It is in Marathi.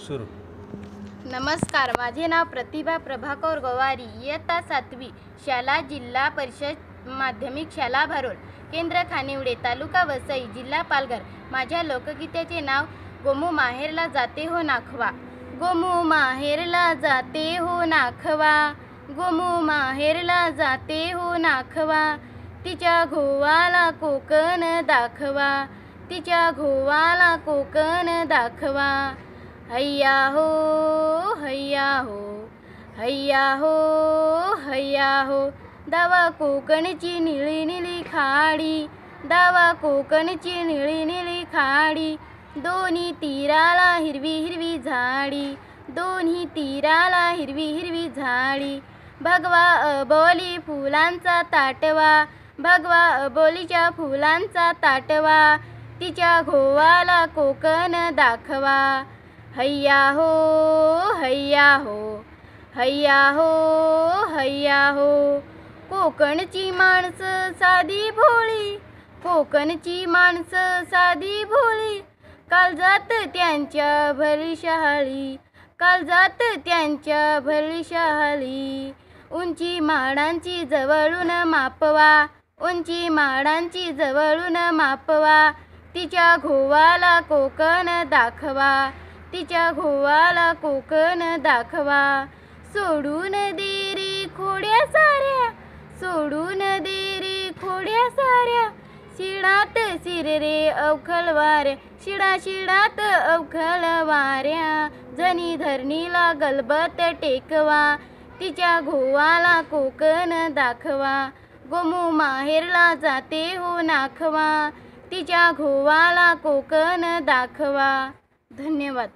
सुरू. नमस्कार, माझे नाव प्रतिभा प्रभाकर गवारी. इयत्ता 7वी, शाला जिल्हा परिषद माध्यमिक शाला भारोल, केंद्र खानिवडे, तालुका वसई, जिल्हा पालघर. माझ्या लोकगीताचे नाव गोमू माहेरला जाते हो नाखवा. गोमू माहेरला जाते हो नाखवा, गोमू माहेरला जाते हो नाखवा. तिच्या घोवाला कोकण दाखवा, तिच्या घोवाला कोकण दाखवा. हैया हो हैया हो, हैया हो हैया हो. दावा कोकणची निळी निळी खाडी, दावा कोकणची निळी निळी खाडी. दोन्ही तीराला हिरवी हिरवी झाडी, दोन्ही तीराला हिरवी हिरवी झाडी. भगवा अबोली फुलांचा ताटवा, भगवा अबोलीच्या फुलांचा ताटवा. तिच्या घोवाला कोकण दाखवा. हैया हो हैया हो, हैया हो हैया हो. कोकणची माणसं साधी भोळी, कोकणची माणसं साधी भोळी. काळजात त्यांच्या भरली शहाळी, काळजात त्यांच्या भरली शहाळी. उंची माडांची जवळून मापवा, उंची माडांची जवळून मापवा. तिच्या घोवाला कोकण दाखवा, तिच्या घोवाला कोकण दाखवा. सोडून देरी खोड्या साऱ्या, सोडून देरी खोड्या साऱ्या. शिडात शिररे अवखळ वाऱ्या, शिडा शिडात अवखळ वाऱ्या. जनी धरणीला गलबत टेकवा, तिच्या घोवाला कोकण दाखवा. गोमू माहेरला जाते हो नाखवा, तिच्या घोवाला कोकण दाखवा. धन्यवाद.